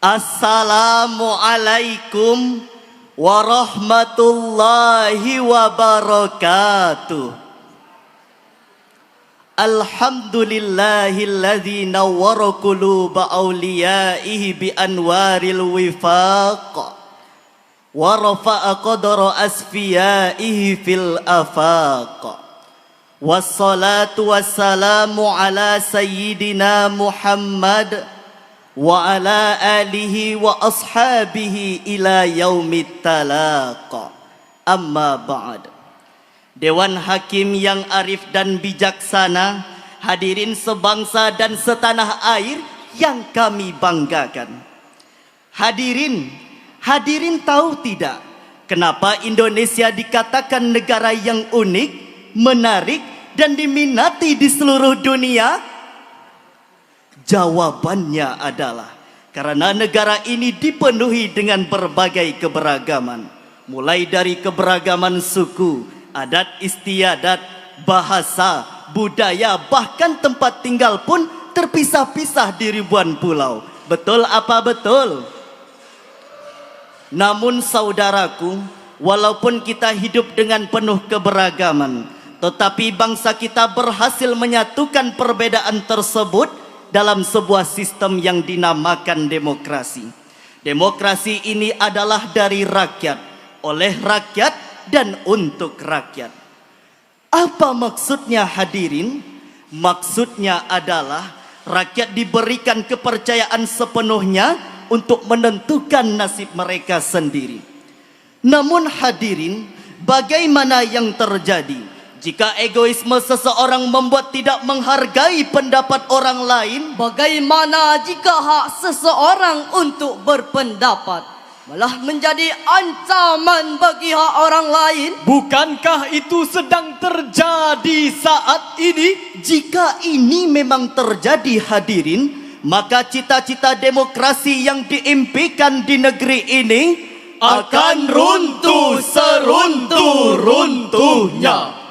Assalamualaikum warahmatullahi wabarakatuh. Alhamdulillahilladzi nawwara quluba awliyaihi bi anwaril wifaq wa rafa'a qadra asfiyaihi fil afaq. Wassalatu wassalamu ala sayyidina Muhammad wa ala alihi wa ashabihi ila yaumit talaq. Amma ba'd. Dewan Hakim yang arif dan bijaksana, hadirin sebangsa dan setanah air yang kami banggakan. Hadirin tahu tidak kenapa Indonesia dikatakan negara yang unik, menarik dan diminati di seluruh dunia? Jawabannya adalah karena negara ini dipenuhi dengan berbagai keberagaman, mulai dari keberagaman suku, adat istiadat, bahasa, budaya, bahkan tempat tinggal pun terpisah-pisah di ribuan pulau. Betul apa betul? Namun saudaraku, walaupun kita hidup dengan penuh keberagaman, tetapi bangsa kita berhasil menyatukan perbedaan tersebut dalam sebuah sistem yang dinamakan demokrasi. Demokrasi ini adalah dari rakyat, oleh rakyat, dan untuk rakyat. Apa maksudnya hadirin? Maksudnya adalah rakyat diberikan kepercayaan sepenuhnya untuk menentukan nasib mereka sendiri. Namun hadirin, bagaimana yang terjadi jika egoisme seseorang membuat tidak menghargai pendapat orang lain? Bagaimana jika hak seseorang untuk berpendapat malah menjadi ancaman bagi hak orang lain? Bukankah itu sedang terjadi saat ini? Jika ini memang terjadi hadirin, maka cita-cita demokrasi yang diimpikan di negeri ini akan runtuh seruntuh-runtuhnya.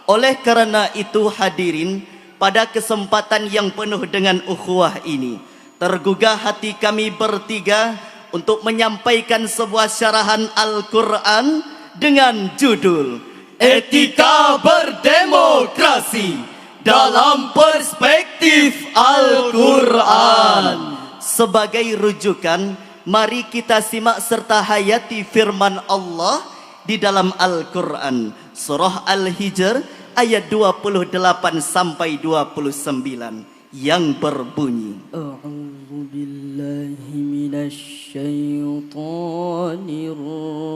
Oleh karena itu hadirin, pada kesempatan yang penuh dengan ukhuwah ini, tergugah hati kami bertiga untuk menyampaikan sebuah syarahan Al-Quran dengan judul Etika Berdemokrasi dalam Perspektif Al-Quran. Sebagai rujukan, mari kita simak serta hayati firman Allah di dalam Al-Quran, Surah Al-Hijr ayat 28 sampai 29 yang berbunyi, A'udzu billahi minasy syaithanir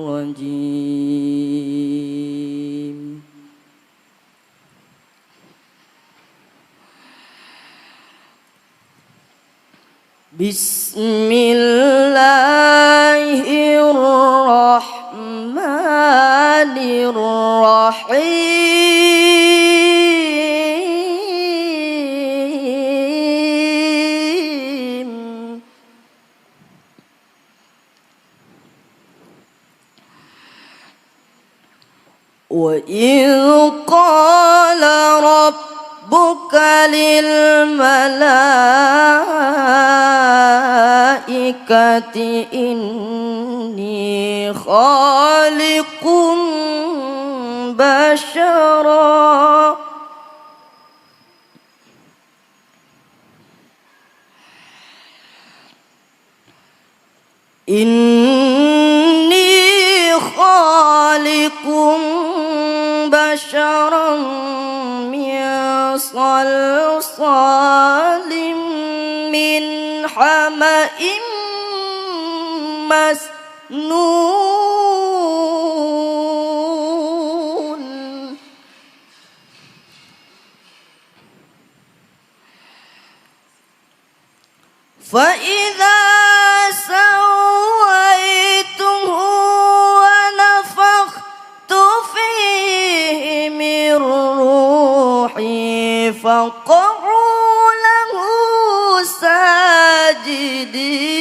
rajim. Bismillahirrahmanirrahim. Wa idh qala rabbuka lil malaikati inni khaliqum bashara min salsalim min hama'im masnun fa idza sawaituhu wa nafakhtu fihi min ruhi faq'u lahu sajidin.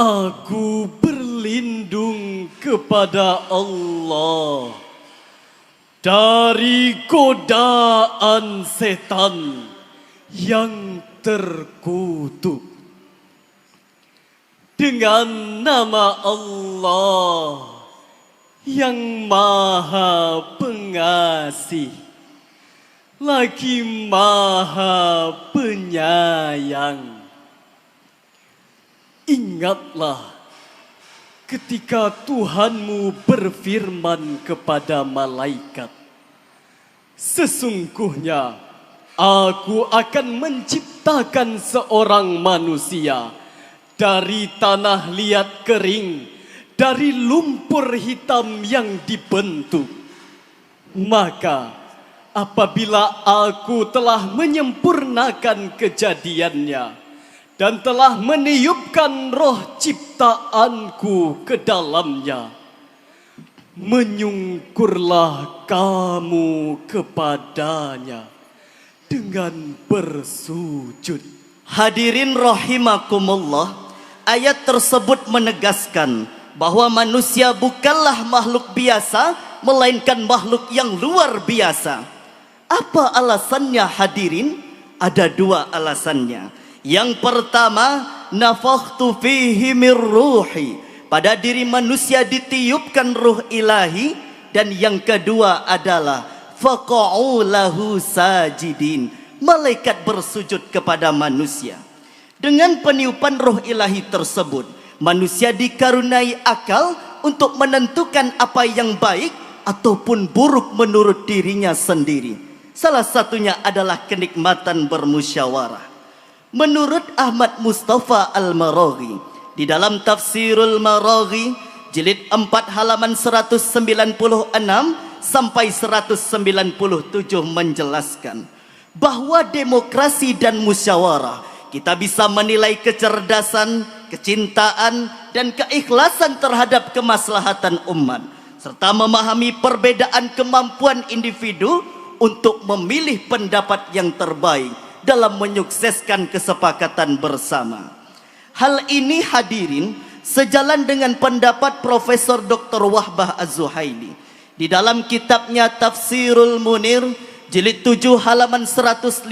Aku berlindung kepada Allah dari godaan setan yang terkutuk. Dengan nama Allah yang Maha Pengasih, lagi Maha Penyayang. Ingatlah ketika Tuhanmu berfirman kepada malaikat, sesungguhnya Aku akan menciptakan seorang manusia dari tanah liat kering, dari lumpur hitam yang dibentuk. Maka apabila aku telah menyempurnakan kejadiannya dan telah meniupkan roh ciptaanku ke dalamnya, menyungkurlah kamu kepadanya dengan bersujud. Hadirin rahimakumullah, ayat tersebut menegaskan bahwa manusia bukanlah makhluk biasa, melainkan makhluk yang luar biasa. Apa alasannya hadirin? Ada dua alasannya. Yang pertama, nafakhtu fihi mir ruhi. Pada diri manusia ditiupkan ruh ilahi. Dan yang kedua adalah faqa'u lahu sajidin. Malaikat bersujud kepada manusia. Dengan peniupan roh ilahi tersebut, manusia dikaruniai akal untuk menentukan apa yang baik ataupun buruk menurut dirinya sendiri. Salah satunya adalah kenikmatan bermusyawarah. Menurut Ahmad Mustafa Al-Maraghi, di dalam Tafsirul Maraghi, jilid 4 halaman 196 sampai 197 menjelaskan bahwa demokrasi dan musyawarah kita bisa menilai kecerdasan, kecintaan, dan keikhlasan terhadap kemaslahatan umat, serta memahami perbedaan kemampuan individu untuk memilih pendapat yang terbaik dalam menyukseskan kesepakatan bersama. Hal ini hadirin sejalan dengan pendapat Profesor Dr. Wahbah Az-Zuhaili di dalam kitabnya Tafsirul Munir jilid 7 halaman 115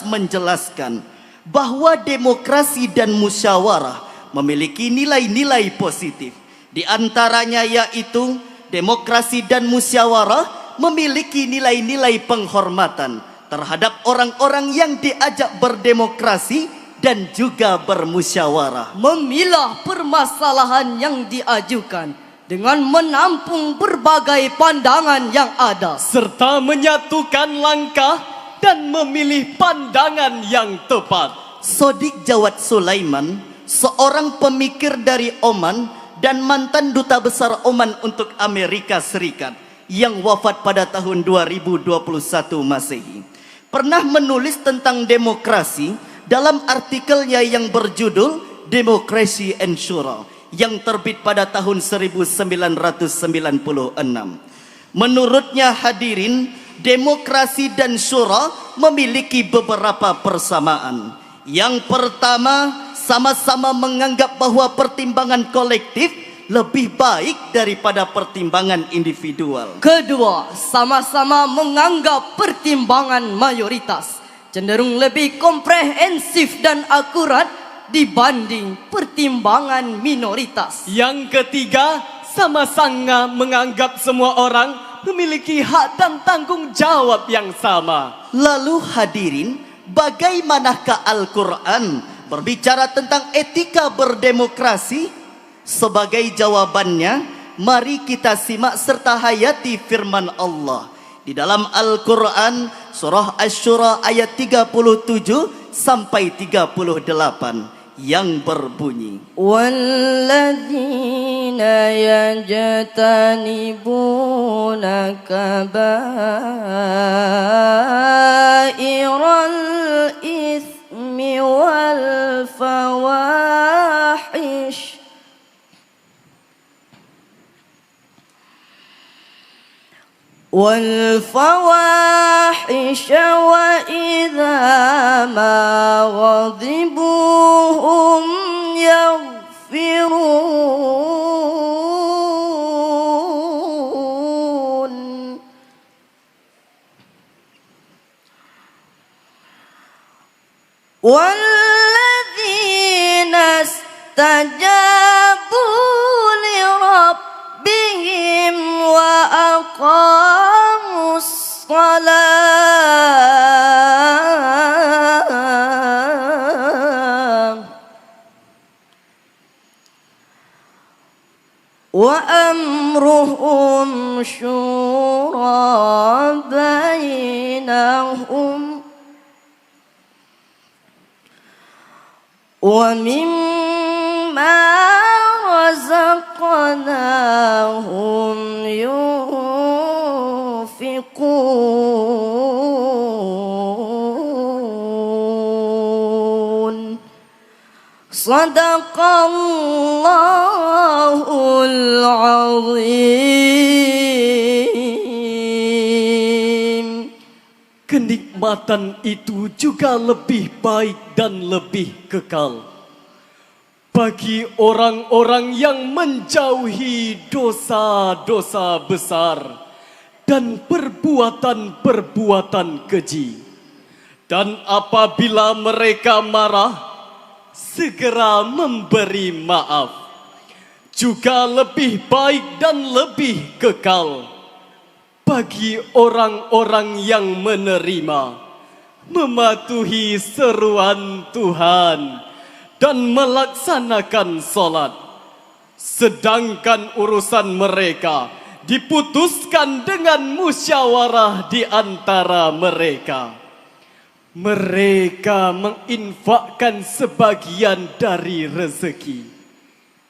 menjelaskan bahwa demokrasi dan musyawarah memiliki nilai-nilai positif. Di antaranya yaitu demokrasi dan musyawarah memiliki nilai-nilai penghormatan terhadap orang-orang yang diajak berdemokrasi dan juga bermusyawarah. Memilah permasalahan yang diajukan dengan menampung berbagai pandangan yang ada, serta menyatukan langkah dan memilih pandangan yang tepat. Sodik Jawad Sulaiman, seorang pemikir dari Oman dan mantan duta besar Oman untuk Amerika Serikat yang wafat pada tahun 2021 Masehi, pernah menulis tentang demokrasi dalam artikelnya yang berjudul Democracy and Shura yang terbit pada tahun 1996. Menurutnya hadirin, demokrasi dan syura memiliki beberapa persamaan. Yang pertama, sama-sama menganggap bahwa pertimbangan kolektif lebih baik daripada pertimbangan individual. Kedua, sama-sama menganggap pertimbangan mayoritas cenderung lebih komprehensif dan akurat dibanding pertimbangan minoritas. Yang ketiga, sama-sama menganggap semua orang memiliki hak dan tanggung jawab yang sama. Lalu hadirin, bagaimanakah Al-Quran berbicara tentang etika berdemokrasi? Sebagai jawabannya, mari kita simak serta hayati firman Allah di dalam Al-Quran surah Asy-Syura ayat 37 sampai 38 yang berbunyi, Walladzina yajtanibuna kabairal ismi wal fawahish والفواحش وإذا ما غضبوا هم يغفرون والذين استجابوا لربهم وأقاموا الصلاة وأمرهم شورى بينهم ومما رزقناهم ينفقون صدق الله العظيم. Kenikmatan itu juga lebih baik dan lebih kekal bagi orang-orang yang menjauhi dosa-dosa besar dan perbuatan-perbuatan keji. Dan apabila mereka marah, segera memberi maaf. Juga lebih baik dan lebih kekal bagi orang-orang yang menerima, mematuhi seruan Tuhan dan melaksanakan salat, sedangkan urusan mereka diputuskan dengan musyawarah di antara mereka. Mereka menginfakkan sebagian dari rezeki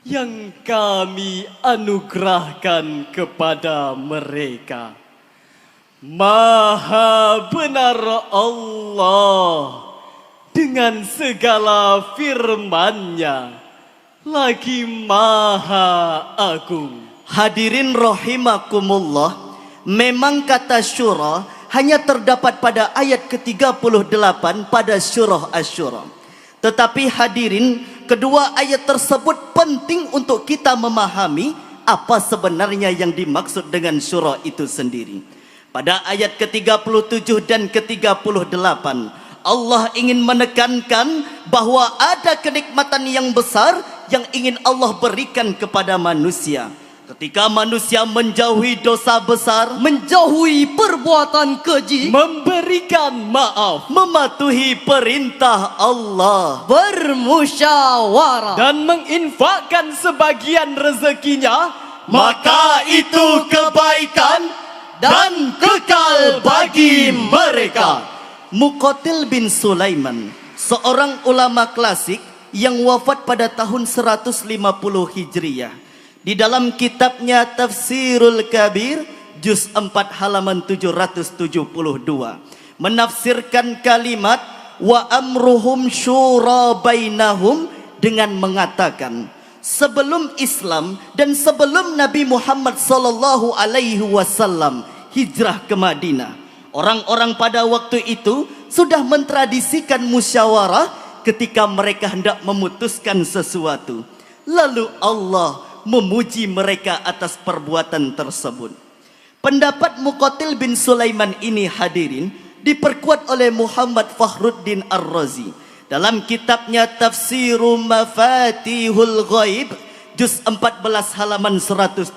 yang kami anugerahkan kepada mereka. Maha benar Allah dengan segala firman-Nya, lagi maha agung. Hadirin rahimakumullah, memang kata syura hanya terdapat pada ayat ke-38 pada surah Asy-Syura. Tetapi hadirin, kedua ayat tersebut penting untuk kita memahami apa sebenarnya yang dimaksud dengan syura itu sendiri. Pada ayat ke-37 dan ke-38, Allah ingin menekankan bahwa ada kenikmatan yang besar yang ingin Allah berikan kepada manusia. Ketika manusia menjauhi dosa besar, menjauhi perbuatan keji, memberikan maaf, mematuhi perintah Allah, bermusyawarah, dan menginfakkan sebagian rezekinya, maka itu kebaikan dan kekal bagi mereka. Muqatil bin Sulaiman, seorang ulama klasik yang wafat pada tahun 150 Hijriyah, di dalam kitabnya Tafsirul Kabir juz 4 halaman 772 menafsirkan kalimat wa amruhum syura bainahum dengan mengatakan, sebelum Islam dan sebelum Nabi Muhammad sallallahu alaihi wasallam hijrah ke Madinah, orang-orang pada waktu itu sudah mentradisikan musyawarah ketika mereka hendak memutuskan sesuatu. Lalu Allah memuji mereka atas perbuatan tersebut. Pendapat Muqatil bin Sulaiman ini hadirin diperkuat oleh Muhammad Fakhruddin Ar-Razi dalam kitabnya Tafsiru Mafatihul Ghaib juz 14 halaman 178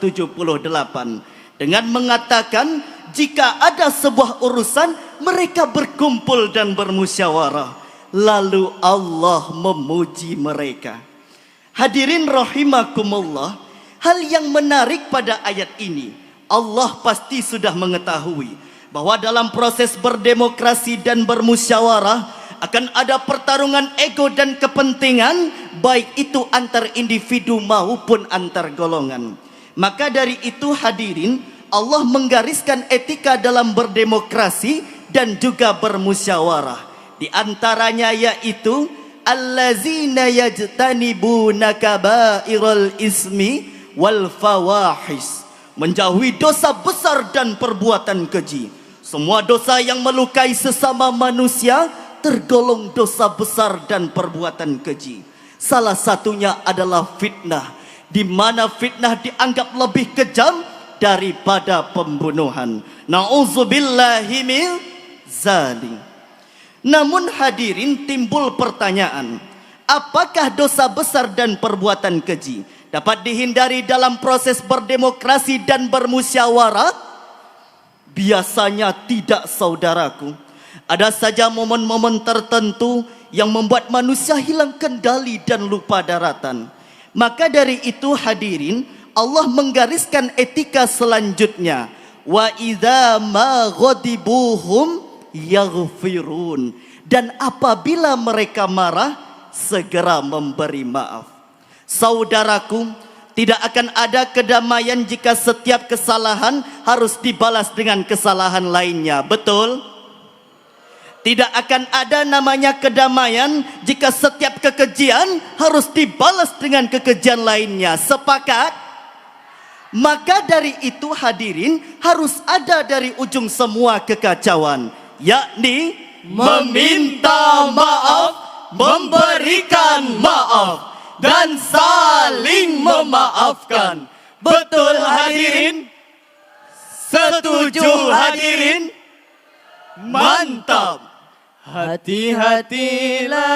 dengan mengatakan, jika ada sebuah urusan mereka berkumpul dan bermusyawarah, lalu Allah memuji mereka. Hadirin rahimakumullah, hal yang menarik pada ayat ini, Allah pasti sudah mengetahui bahwa dalam proses berdemokrasi dan bermusyawarah akan ada pertarungan ego dan kepentingan, baik itu antar individu maupun antar golongan. Maka dari itu hadirin, Allah menggariskan etika dalam berdemokrasi dan juga bermusyawarah. Di antaranya yaitu allazina yajtanibuna kabairal ismi wal fawahis, menjauhi dosa besar dan perbuatan keji. Semua dosa yang melukai sesama manusia tergolong dosa besar dan perbuatan keji. Salah satunya adalah fitnah, di mana fitnah dianggap lebih kejam daripada pembunuhan. Nauzubillahi min zalik. Namun hadirin, timbul pertanyaan, apakah dosa besar dan perbuatan keji dapat dihindari dalam proses berdemokrasi dan bermusyawarah? Biasanya tidak, saudaraku. Ada saja momen-momen tertentu yang membuat manusia hilang kendali dan lupa daratan. Maka dari itu hadirin, Allah menggariskan etika selanjutnya. Wa idza ma ghadibuhum yaghfirun. Dan apabila mereka marah, segera memberi maaf. Saudaraku, tidak akan ada kedamaian jika setiap kesalahan harus dibalas dengan kesalahan lainnya. Betul? Tidak akan ada namanya kedamaian jika setiap kekejian harus dibalas dengan kekejian lainnya. Sepakat? Maka dari itu hadirin, harus ada dari ujung semua kekacauan, yakni meminta maaf, memberikan maaf, dan saling memaafkan. Betul hadirin? Setuju hadirin? Mantap! Hati-hatilah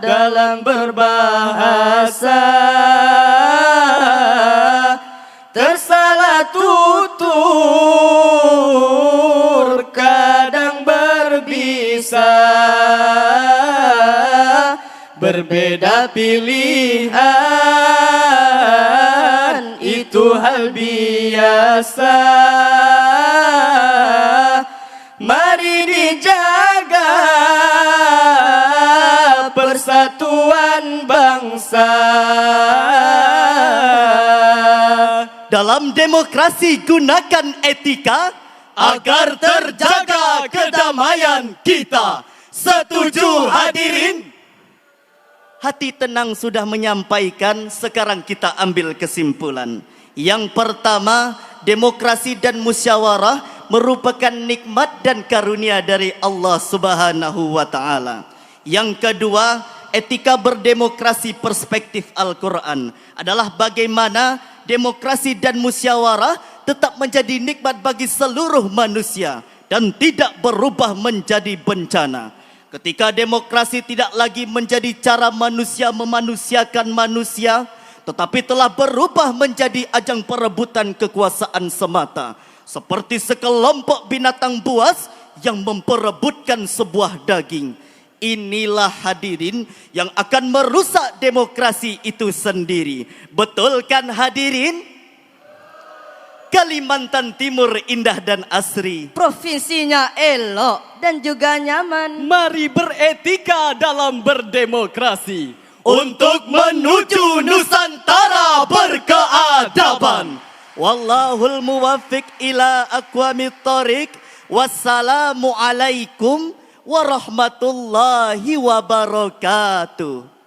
dalam berbahasa, tersalah tutur kadang berbisa, berbeda pilihan itu hal biasa. Mari dijaga persatuan bangsa. Dalam demokrasi gunakan etika agar terjaga kedamaian kita. Setuju hadirin? Hati tenang sudah menyampaikan, sekarang kita ambil kesimpulan. Yang pertama, demokrasi dan musyawarah merupakan nikmat dan karunia dari Allah Subhanahu wa taala. Yang kedua, etika berdemokrasi perspektif Al-Qur'an adalah bagaimana demokrasi dan musyawarah tetap menjadi nikmat bagi seluruh manusia dan tidak berubah menjadi bencana. Ketika demokrasi tidak lagi menjadi cara manusia memanusiakan manusia, tetapi telah berubah menjadi ajang perebutan kekuasaan semata. Seperti sekelompok binatang buas yang memperebutkan sebuah daging. Inilah hadirin yang akan merusak demokrasi itu sendiri. Betul kan hadirin? Kalimantan Timur indah dan asri. Provinsinya elok dan juga nyaman. Mari beretika dalam berdemokrasi Untuk menuju Nusantara berkeadaban. Wallahul muwaffiq ila aqwamit thoriq. Wassalamualaikum warahmatullahi wabarakatuh.